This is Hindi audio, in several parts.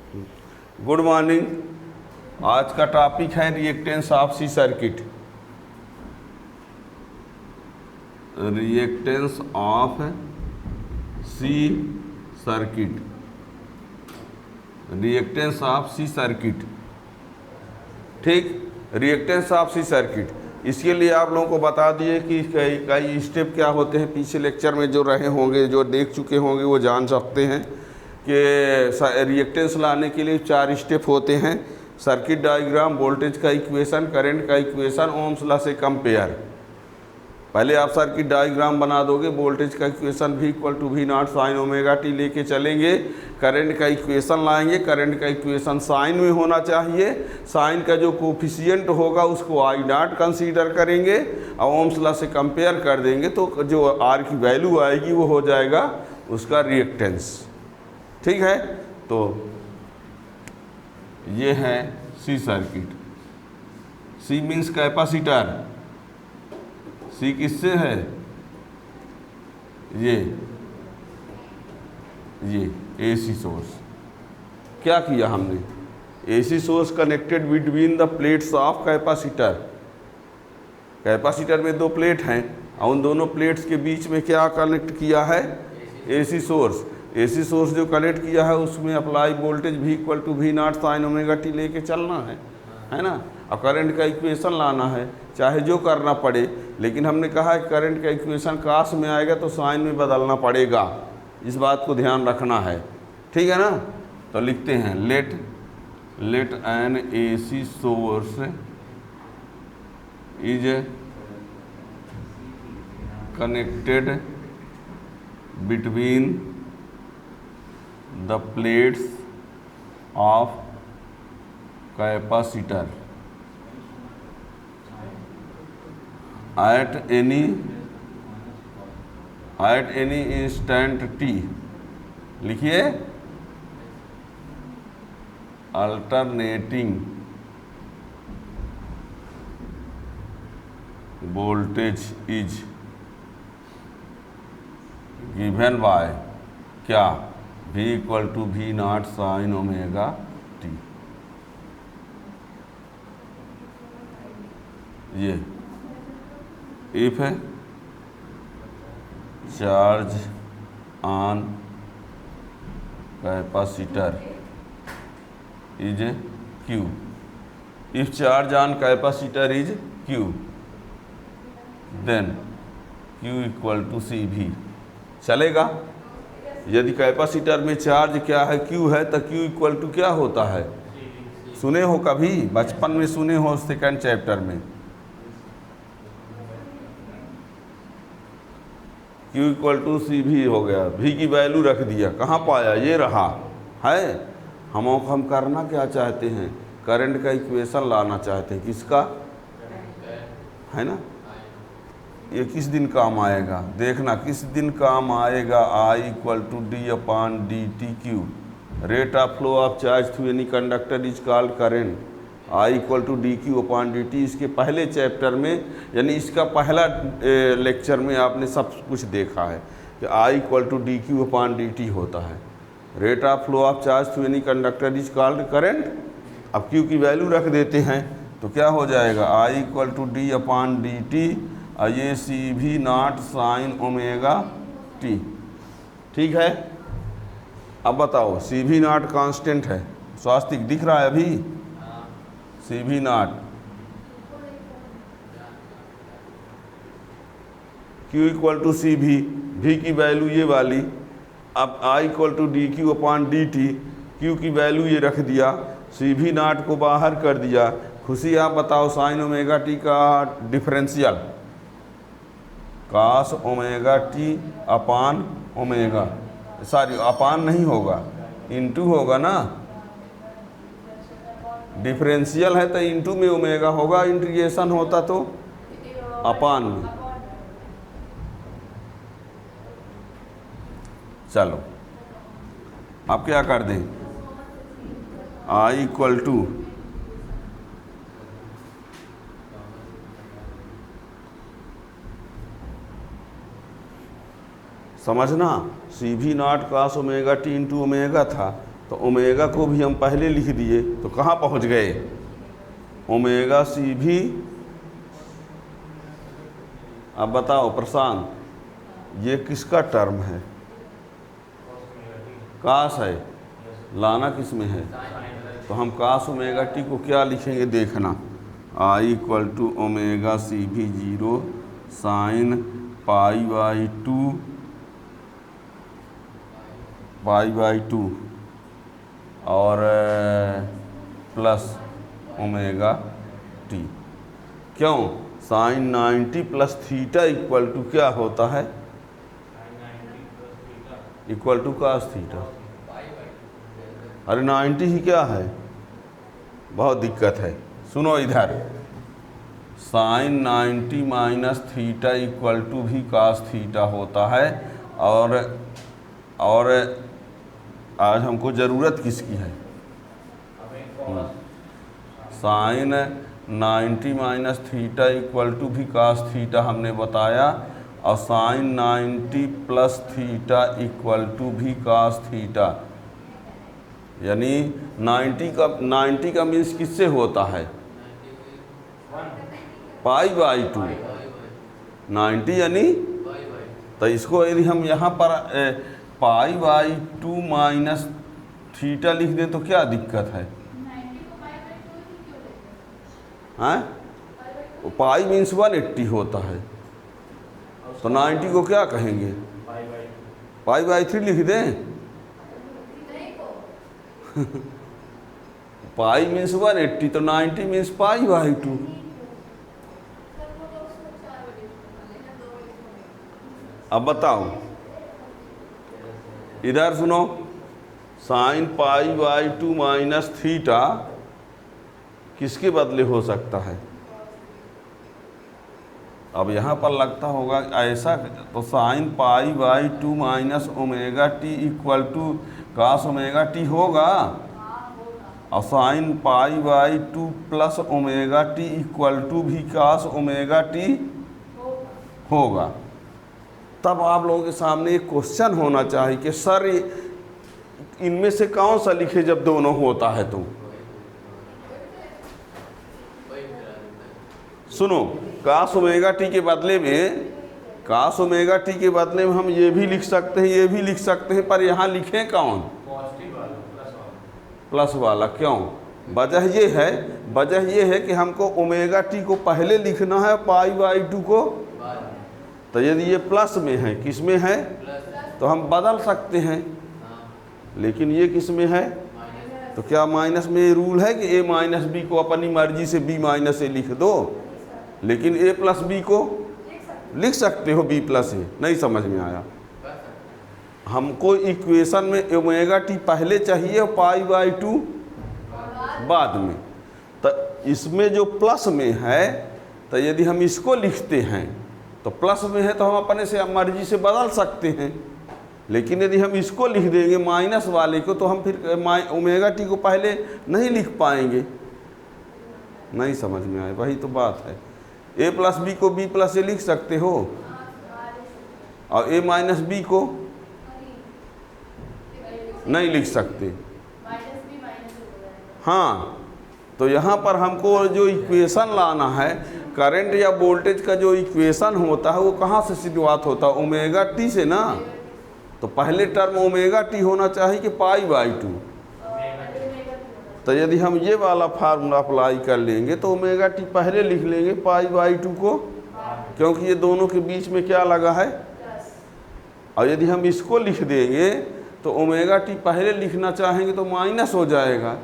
Good morning. आज का टॉपिक है reactance of C circuit. Reactance of C circuit, reactance of C circuit. ठीक, रिएक्टेंस ऑफ सी सर्किट, इसके लिए आप लोगों को बता दिए कि कई स्टेप क्या होते हैं। पीछे लेक्चर में जो रहे होंगे, जो देख चुके होंगे, वो जान सकते हैं कि रिएक्टेंस लाने के लिए 4 स्टेप होते हैं। सर्किट डायग्राम, वोल्टेज का इक्वेशन, करंट का इक्वेशन, ओम्स लॉ से कंपेयर। पहले आप सर्किट डायग्राम बना दोगे, वोल्टेज का equation V = V0 sine omega T लेके चलेंगे। करंट का इक्वेशन लाएंगे, करंट का इक्वेशन साइन में होना चाहिए। साइन का जो कोफिशिएंट होगा उसको I0 कंसीडर करेंगे और ओम्स लॉ से कंपेयर कर देंगे, तो जो R की वैल्यू आएगी वो हो जाएगा उसका रिएक्टेंस। ठीक है, तो ये है C circuit. C means capacitor. C किससे है? ये एसी सोर्स। क्या किया हमने? AC source connected between the plates of capacitor. Capacitor में 2 प्लेट हैं और उन दोनों प्लेट्स के बीच में क्या कनेक्ट किया है? AC source. एसी सोर्स जो कनेक्ट किया है उसमें apply voltage V = V0 sine omega T लेके चलना है ना। और करंट का इक्वेशन लाना है, चाहे जो करना पड़े। लेकिन हमने कहा है करंट का इक्वेशन काश में आएगा तो साइन में बदलना पड़ेगा, इस बात को ध्यान रखना है। ठीक है ना। तो लिखते हैं let an AC source is connected between the plates of capacitor at any instant t। लिखिए alternating voltage is given by क्या? V = V0 sine omega t. ये if charge on capacitor is Q, if charge on capacitor is Q, then Q = CV। चलेगा? यदि कैपेसिटर में चार्ज क्या है? Q है, तो Q = क्या होता है? सुने हो कभी? बचपन में सुने हो, 2nd चैप्टर में। Q = CV हो गया। V की वैल्यू रख दिया, कहाँ पाया? ये रहा है। हम करना क्या चाहते हैं? करंट का इक्वेशन लाना चाहते हैं। किसका? है ना। ये किस दिन काम आएगा? देखना किस दिन काम आएगा। I = D/dt/Q। Rate of flow of charge through any conductor is called current. I = dQ/dt। इसके पहले चैप्टर में, यानी इसका पहला लेक्चर में आपने सब कुछ देखा है कि I = dQ/dt होता है। Rate of flow of charge through any conductor is called current. अब Q की वैल्यू रख देते हैं तो क्या हो जाएगा? I = D/dt और ये CV0 साइन ओमेगा टी। ठीक है। अब बताओ, CV0 कांस्टेंट है, स्वास्तिक दिख रहा है अभी? CV0 Q = CV, V की वैल्यू ये वाली। अब I = dQ/dt, Q की वैल्यू ये रख दिया, CV0 को बाहर कर दिया। खुशी आप बताओ, साइन ओमेगा टी का differential cos omega t upon omega, sorry upon नहीं होगा, इंटू होगा ना। डिफरेंशियल है तो इंटू में ओमेगा होगा, इंटीग्रेशन होता तो अपान में। चलो आप क्या कर दें? I = समझना, CV0 cos omega T into omega था, तो ओमेगा को भी हम पहले लिख दिए, तो कहाँ पहुँच गए? ओमेगा सी भी। अब बताओ प्रशांत, ये किसका टर्म है? कास है, लाना किस में है? तो हम कास ओमेगा टी को क्या लिखेंगे देखना, I equal to omega C V 0 sine pi by two और प्लस ओमेगा टी। क्यों? Sine 90 plus theta equal to क्या होता है? Equal to cos theta. अरे 90 ही क्या है? बहुत दिक्कत है। सुनो इधर, sine 90 minus theta equal to भी कास थीटा होता है। और आज हमको ज़रूरत किसकी है? Sine 90 minus theta equal to भी कास थीटा हमने बताया, और sine 90 plus theta equal to भी कास थीटा। यानी 90 का मीन्स किससे होता है? Pi by to. 90 यानी, तो इसको यदि हम यहाँ पर पाई बाई टू माइनस थीटा लिख दें तो क्या दिक्कत है? हाँ, पाई मीन्स 180 होता है, तो 90 को क्या कहेंगे? पाई बाई 3 लिख दें। पाई मीन्स 180, तो 90 मीन्स पाई बाई 2। अब बताओ, इधर सुनो, sign pi by 2 minus theta किसके बदले हो सकता है? अब यहाँ पर लगता होगा ऐसा, तो sine pi by 2 minus omega T equal to cos omega T होगा, और sine pi by 2 plus omega T equal to भी कास ओमेगा टी होगा। तब आप लोगों के सामने एक क्वेश्चन होना चाहिए कि सर इनमें से कौन सा लिखे जब दोनों होता है? तो सुनो, कास ओमेगा टी के बदले में हम ये भी लिख सकते हैं, ये भी लिख सकते हैं, पर यहाँ लिखें कौन? प्लस वाला। क्यों? वजह ये है कि हमको ओमेगा टी को पहले लिखना है, पाई बाई 2 को। तो यदि ये प्लस में है, किस में है? तो हम बदल सकते हैं, लेकिन ये किस में है? तो क्या माइनस में ये रूल है कि ए माइनस बी को अपनी मर्जी से बी माइनस ए लिख दो, लेकिन ए प्लस बी को लिख सकते हो बी प्लस ए? नहीं समझ में आया? हमको इक्वेशन में ओमेगा टी पहले चाहिए और पाई बाई 2 बाद में। तो इसमें जो प्लस में है, तो यदि हम इसको लिखते हैं तो प्लस में है, तो हम अपने से मर्जी से बदल सकते हैं, लेकिन यदि हम इसको लिख देंगे माइनस वाले को, तो हम फिर ओमेगा टी को पहले नहीं लिख पाएंगे। नहीं समझ में आए? वही तो बात है। ए प्लस बी को बी प्लस ए लिख सकते हो, और ए माइनस बी को नहीं लिख सकते। हाँ, तो यहाँ पर हमको जो इक्वेशन लाना है, करंट या वोल्टेज का जो इक्वेशन होता है, वो कहाँ से शुरुआत होता है? ओमेगा टी से ना। तो पहले टर्म ओमेगा टी होना चाहिए कि पाई बाई 2। तो यदि हम ये वाला फार्मूला अप्लाई कर लेंगे तो ओमेगा टी पहले लिख लेंगे, पाई बाई 2 को, क्योंकि ये दोनों के बीच में क्या लगा है? और यदि हम इसको लिख देंगे तो ओमेगा टी पहले लिखना चाहेंगे तो माइनस हो जाएगा,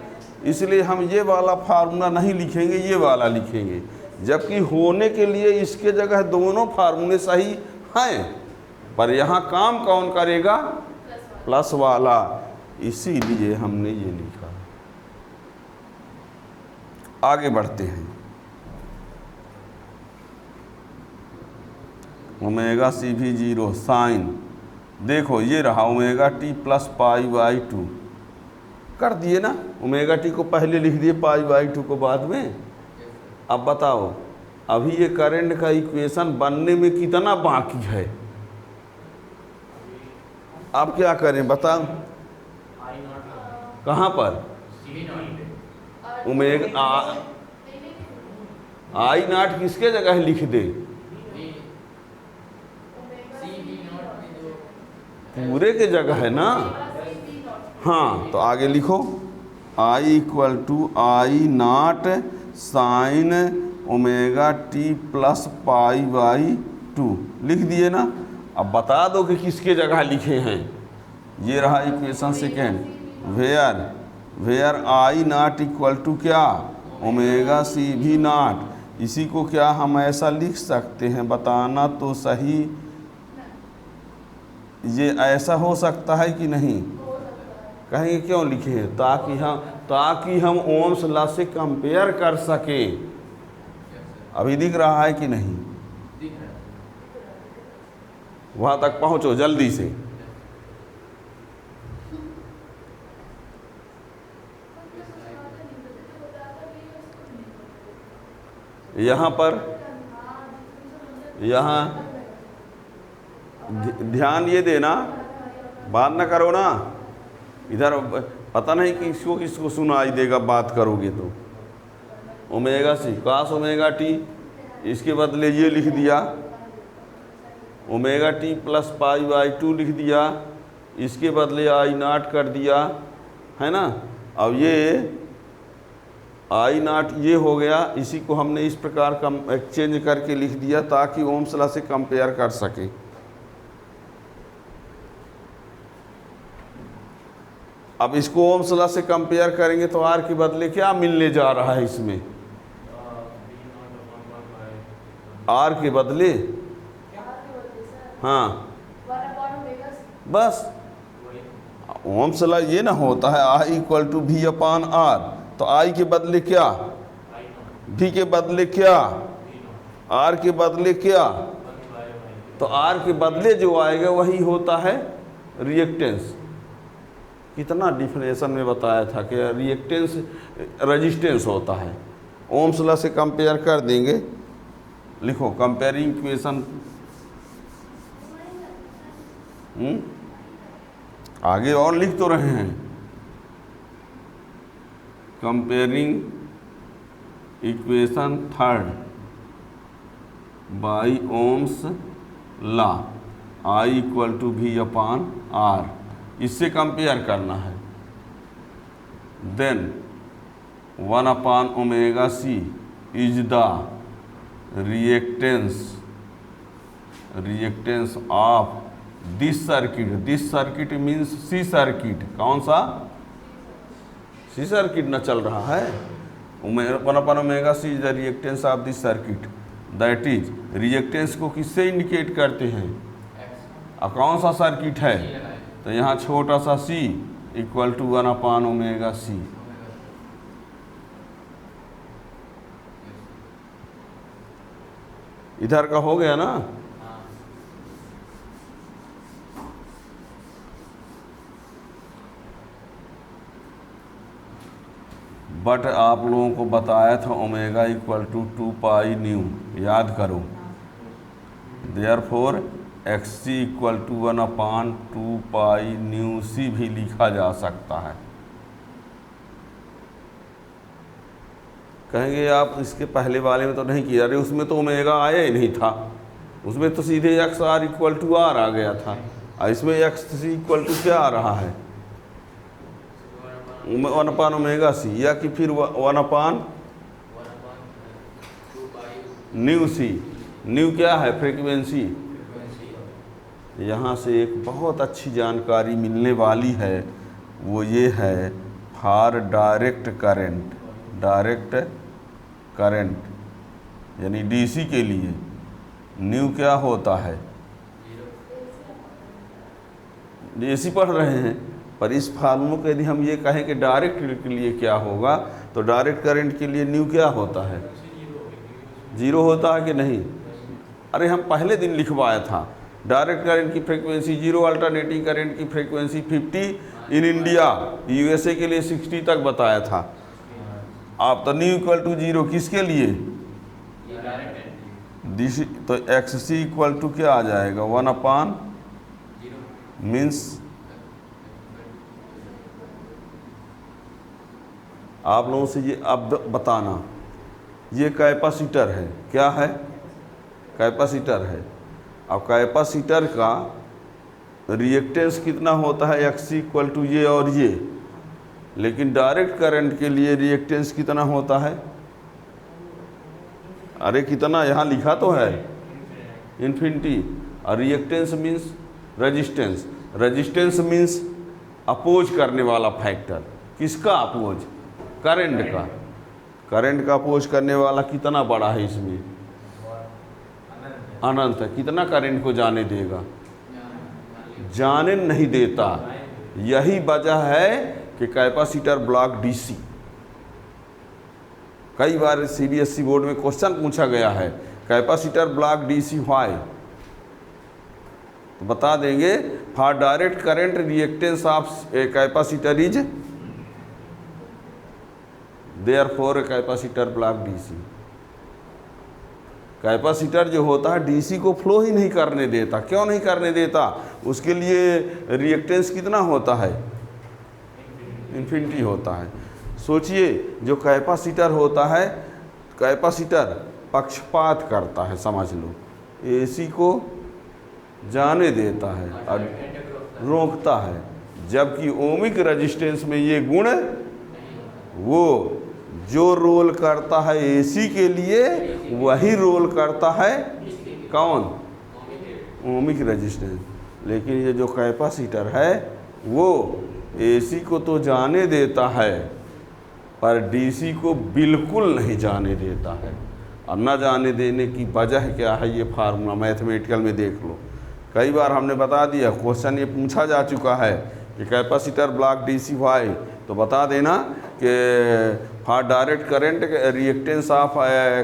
इसलिए हम ये वाला फार्मूला नहीं लिखेंगे, ये वाला लिखेंगे। जबकि होने के लिए इसके जगह दोनों फार्मूले सही हैं, पर यहाँ काम कौन करेगा? प्लस वाला। इसीलिए हमने ये लिखा। आगे बढ़ते हैं। ओमेगा सी भी 0 साइन, देखो ये रहा omega T plus pi by 2 कर दिए ना। ओमेगा टी को पहले लिख दिए, पाई बाई 2 को बाद में। अब बताओ, अभी ये करंट का इक्वेशन बनने में कितना बाकी है? आप क्या करें बताओ? कहाँ पर? ओमेगा आई नॉट किसके जगह लिख दे? पूरे के जगह है ना। हाँ, तो आगे लिखो I equal to I naught sine omega T plus pi by 2 लिख दिए ना। अब बता दो कि किसके जगह लिखे हैं। ये रहा equation second, where I naught equal to क्या? Omega C V naught. इसी को क्या हम ऐसा लिख सकते हैं? बताना तो सही, ये ऐसा हो सकता है कि नहीं? कहेंगे क्यों लिखे हैं? ताकि हम ओम्स लॉ से कंपेयर कर सकें। अभी दिख रहा है कि नहीं? वहां तक पहुंचो जल्दी से। यहाँ पर ध्यान ये देना, बात ना करो ना इधर। पता नहीं किसको किसको सुनाई देगा बात करोगे तो। Omega C cos omega T, इसके बदले ये लिख दिया omega T plus pi by 2 लिख दिया, इसके बदले आई नॉट कर दिया, है ना। अब ये आई नॉट ये हो गया, इसी को हमने इस प्रकार कम एक्सचेंज करके लिख दिया ताकि ओम्स लॉ से कंपेयर कर सके। अब इसको ओम्स लॉ से कंपेयर करेंगे तो आर के बदले क्या मिलने जा रहा है इसमें? आर के बदले हाँ बस ओम्स लॉ ये ना होता है आई equal to V upon are, तो आई के बदले क्या? भी के बदले क्या? आर के बदले क्या? तो आर के बदले जो आएगा वही होता है रिएक्टेंस। कितना डिफिनेशन में बताया था कि रिएक्टेंस रेजिस्टेंस होता है। ओम्स लॉ से कंपेयर कर देंगे। लिखो कंपेयरिंग इक्वेशन, आगे और लिख तो रहे हैं। Comparing equation third by Ohm's law I equal to V upon R, इससे कंपेयर करना है। Then 1 upon omega C is the reactance of this circuit means C circuit. कौन सा? सी सर्किट न चल रहा है। 1 upon omega C is the reactance of this circuit, that is reactance को किससे इंडिकेट करते हैं? अब कौन सा सर्किट है? तो यहाँ छोटा सा c equal to 1 upon omega C. इधर का हो गया ना। बट आप लोगों को बताया था omega equal to 2 pi nu, याद करो। Therefore X C equal to 1 upon 2 pi nu C भी लिखा जा सकता है। कहेंगे आप इसके पहले वाले में तो नहीं किया, अरे उसमें तो ओमेगा आया ही नहीं था, उसमें तो सीधे X R equal to R आ गया था। और इसमें एक्स सी इक्वल टू क्या आ रहा है? 1 अपान ओमेगा सी, या कि फिर 1 अपान न्यू सी। न्यू क्या है? फ्रीक्वेंसी। यहाँ से एक बहुत अच्छी जानकारी मिलने वाली है, वो ये है फॉर डायरेक्ट करंट यानी डीसी के लिए न्यू क्या होता है? डीसी पढ़ रहे हैं, पर इस फार्मूले को यदि हम ये कहें कि डायरेक्ट के लिए क्या होगा, तो डायरेक्ट करंट के लिए न्यू क्या होता है? 0 होता है कि नहीं? अरे हम पहले दिन लिखवाया था डायरेक्ट करंट की फ्रीक्वेंसी 0, अल्टरनेटिंग करंट की फ्रीक्वेंसी 50, इन इंडिया यूएसए के लिए 60 तक बताया था। आप तो न्यू इक्वल टू 0 किसके लिए? डीसी। तो एक्स सी इक्वल टू क्या आ जाएगा? 1 अपान मीन्स आप लोगों से ये अब बताना, ये कैपेसिटर है, क्या है? कैपेसिटर है। अब कैपेसिटर का रिएक्टेंस कितना होता है? एक्स इक्वल टू ये और ये, लेकिन डायरेक्ट करंट के लिए रिएक्टेंस कितना होता है? अरे कितना, यहाँ लिखा तो है इन्फिनिटी। और reactance means resistance, resistance means oppose करने वाला फैक्टर। किसका अपोज? करंट का। करंट का अपोज करने वाला कितना बड़ा है इसमें? अनंत है। कितना करंट को जाने देगा? जाने नहीं देता। यही वजह है कि कैपेसिटर ब्लॉक डीसी। कई बार सीबीएसई बोर्ड में क्वेश्चन पूछा गया है, कैपेसिटर ब्लॉक डीसी व्हाई? तो बता देंगे, for direct current reactance of a capacitor is therefore a capacitor block DC. Capacitor जो होता है डीसी को फ्लो ही नहीं करने देता। क्यों नहीं करने देता? उसके लिए रिएक्टेंस कितना होता है? इन्फिनिटी होता है। सोचिए, जो कैपेसिटर होता है, कैपेसिटर पक्षपात करता है, समझ लो, एसी को जाने देता है और रोकता है, जबकि ओमिक रेजिस्टेंस में ये गुण, वो जो रोल करता है एसी के लिए वही रोल करता है कौन? Ohmic resistance. लेकिन ये जो कैपेसिटर है वो एसी को तो जाने देता है पर डीसी को बिल्कुल नहीं जाने देता है। और न जाने देने की वजह क्या है, ये फार्मूला मैथमेटिकल में देख लो। कई बार हमने बता दिया, क्वेश्चन ये पूछा जा चुका है कि कैपेसिटर ब्लॉक डीसी वाई, तो बता देना कि for direct current reactance of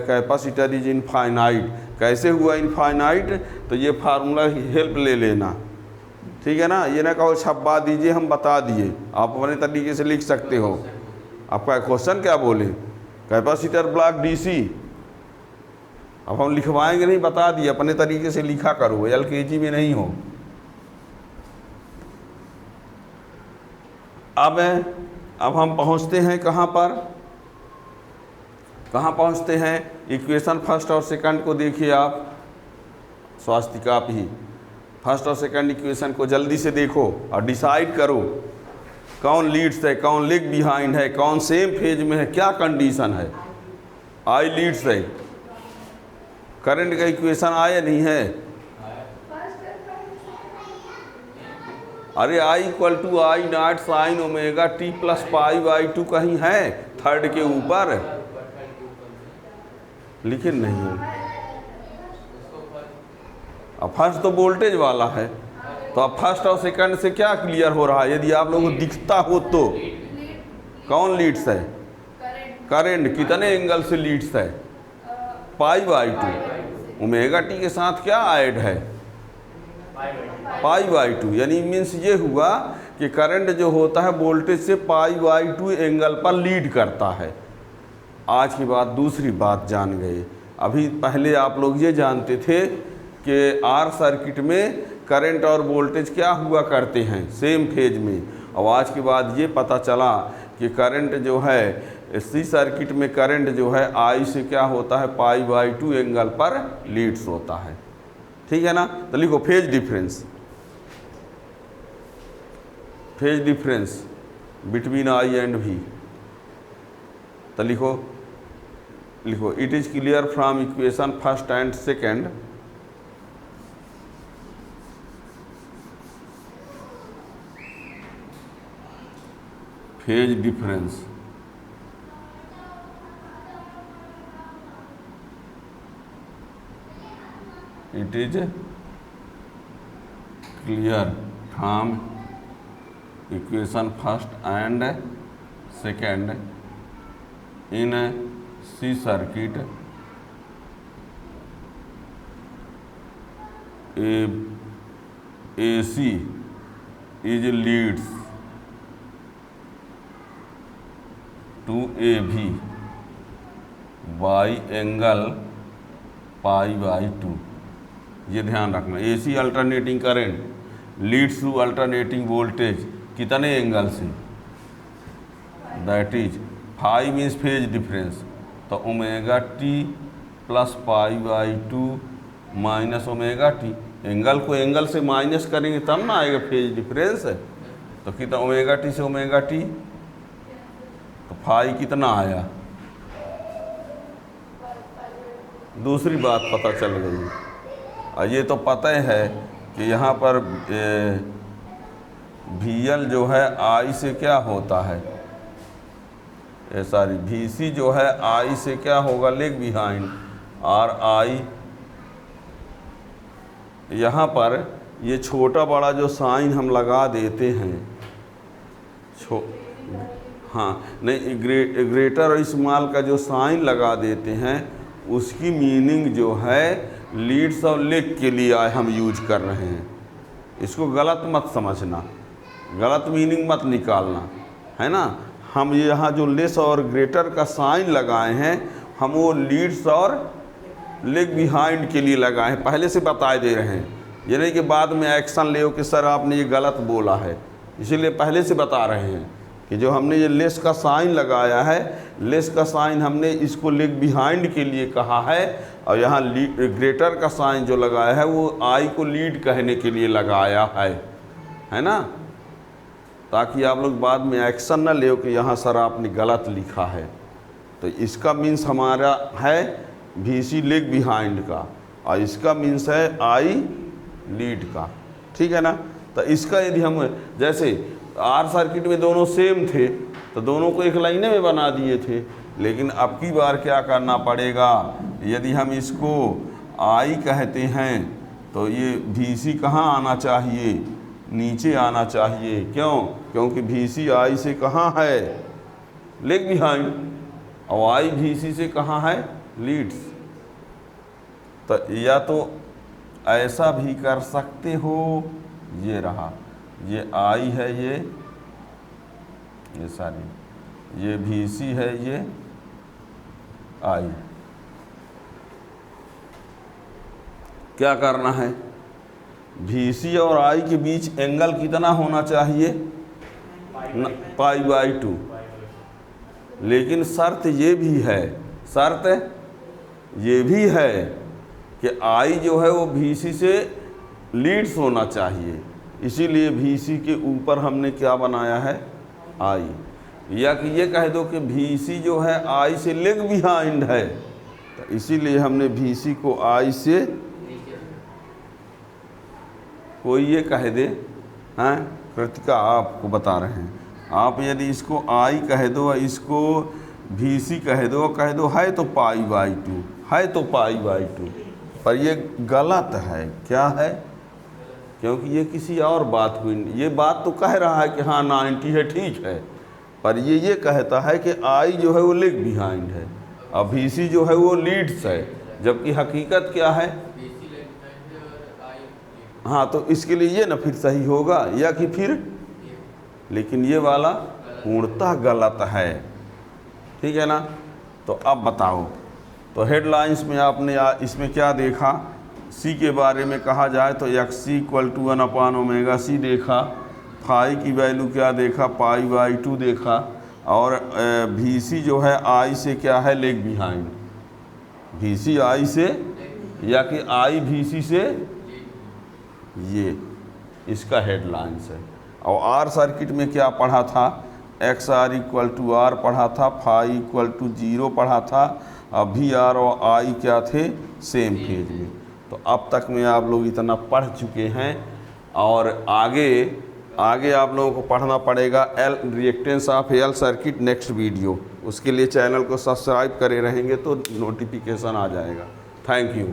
capacitor is infinite. कैसे हुआ इनफाइनाइट? तो ये फार्मूला की हेल्प ले लेना, ठीक है ना। ये ना कहो छपवा दीजिए, हम बता दिए, आप अपने तरीके से लिख सकते हो। आपका क्वेश्चन क्या बोले? Capacitor block DC. अब हम लिखवाएंगे नहीं, बता दिए, अपने तरीके से लिखा करो, एलकेजी में नहीं हो। अब हम पहुंचते हैं कहाँ पर? कहाँ पहुंचते हैं? इक्वेशन फर्स्ट और सेकंड को देखिए आप, स्वास्तिक आप ही फर्स्ट और सेकंड इक्वेशन को जल्दी से देखो और डिसाइड करो कौन लीड्स है, कौन लेग बिहाइंड है, कौन सेम फेज में है, क्या कंडीशन है। आई लीड्स है, करंट का इक्वेशन आया नहीं है? अरे I equal to I naught sine omega T plus pi by 2 कहीं है थर्ड के ऊपर? लिखे नहीं है। अब फर्स्ट तो वोल्टेज वाला है, तो अब फर्स्ट और सेकंड से क्या क्लियर हो रहा है? यदि आप लोगों को दिखता हो तो कौन लीड्स है? करंट। कितने एंगल से लीड्स है? Pi by 2। ओमेगा टी के साथ क्या ऐड है? Pi by 2। यानी मीन्स ये हुआ कि करंट जो होता है वोल्टेज से पाई बाई 2 एंगल पर लीड करता है। आज की बात दूसरी बात जान गए। अभी पहले आप लोग ये जानते थे कि आर सर्किट में करंट और वोल्टेज क्या हुआ करते हैं? सेम फेज में। और आज के बाद ये पता चला कि करंट जो है सी सर्किट में करंट जो है आई से क्या होता है? पाई बाई 2 एंगल पर लीड्स होता है, ठीक है ना। तो लिखो phase difference, phase difference between I and V. तो लिखो it is clear from equation first and second phase difference it is clear from equation first and second in C circuit AC is leads to AB by angle pi by 2। ये ध्यान रखना, AC alternating current leads to alternating voltage कितने एंगल से? That is phi means phase difference, तो omega T plus π/2 minus omega t. Angle को एंगल से माइनस करेंगे तब ना आएगा फेज डिफरेंस। तो कितना ओमेगा टी से ओमेगा टी, तो फाई कितना आया। दूसरी बात पता चल गई, और ये तो पता ही है कि यहाँ पर VL जो है I से क्या होता है, सॉरी VC जो है I से क्या होगा, लेग बिहाइंड, और I यहाँ पर ये छोटा बड़ा जो साइन हम लगा देते हैं, हाँ नहीं, ग्रेटर और स्मॉल का जो साइन लगा देते हैं उसकी मीनिंग जो है लीड्स और लेग के लिए हम यूज कर रहे हैं। इसको गलत मत समझना, गलत मीनिंग मत निकालना, है ना। हम यहाँ जो लेस और ग्रेटर का साइन लगाए हैं हम वो लीड्स और लेग बिहाइंड के लिए लगाए हैं, पहले से बताए दे रहे हैं। ये नहीं कि बाद में एक्शन ले कि सर आपने ये गलत बोला है, इसीलिए पहले से बता रहे हैं कि जो हमने ये लेस का साइन लगाया है, लेस का साइन हमने इसको लेग बिहाइंड के लिए कहा है, और यहाँ ग्रेटर का साइन जो लगाया है वो आई को लीड कहने के लिए लगाया है ना, ताकि आप लोग बाद में एक्शन ना ले कि यहाँ सर आपने गलत लिखा है। तो इसका मीन्स हमारा है VC लेग बिहाइंड का, और इसका मीन्स है आई लीड का, ठीक है ना। तो इसका यदि हम जैसे आर सर्किट में दोनों सेम थे तो दोनों को एक लाइने में बना दिए थे, लेकिन अब की बार क्या करना पड़ेगा, यदि हम इसको आई कहते हैं तो ये VC कहाँ आना चाहिए, नीचे आना चाहिए। क्यों? क्योंकि VC आई से कहाँ है, लेग बिहाइंड, और आई VC से कहाँ है, लीड्स। तो या तो ऐसा भी कर सकते हो, ये रहा, ये आई है, ये सारी, ये VC है, ये आई। क्या करना है, VC और आई के बीच एंगल कितना होना चाहिए, π/2। लेकिन शर्त ये भी है, शर्त ये भी है कि आई जो है वो VC से लीड्स होना चाहिए, इसीलिए VC के ऊपर हमने क्या बनाया है, आई। या कि ये कह दो कि VC जो है आई से लेग बिहाइंड है, तो इसीलिए हमने VC को आई से, कोई ये कह दे, हैं कृतिका आपको बता रहे हैं, आप यदि इसको आई कह दो, इसको VC कह दो है तो π/2, है तो π/2, पर ये गलत है। क्या है? क्योंकि ये किसी और बात को, ये बात तो कह रहा है कि हाँ 90 है, ठीक है, पर ये कहता है कि आई जो है वो लेग बिहाइंड है और VC जो है वो लीड्स है, जबकि हकीकत क्या है, हाँ, तो इसके लिए ये ना फिर सही होगा, या कि फिर, लेकिन ये वाला पूर्णतः गलत है, ठीक है ना। तो अब बताओ, तो हेडलाइंस में आपने इसमें क्या देखा, C के बारे में कहा जाए तो XC = 1/ωc देखा, फाई की वैल्यू क्या देखा, π/2 देखा, और VC जो है आई से क्या है, लेग बिहाइंड, VC आई से, या कि आई VC से, ये इसका हेडलाइंस है। और आर सर्किट में क्या पढ़ा था, XR = R पढ़ा था, फाई = 0 पढ़ा था, और VR और I क्या थे, सेम फेज में। तो अब तक में आप लोग इतना पढ़ चुके हैं, और आगे आप लोगों को पढ़ना पड़ेगा reactance of L circuit next video. उसके लिए चैनल को सब्सक्राइब करे रहेंगे तो नोटिफिकेशन आ जाएगा। Thank you.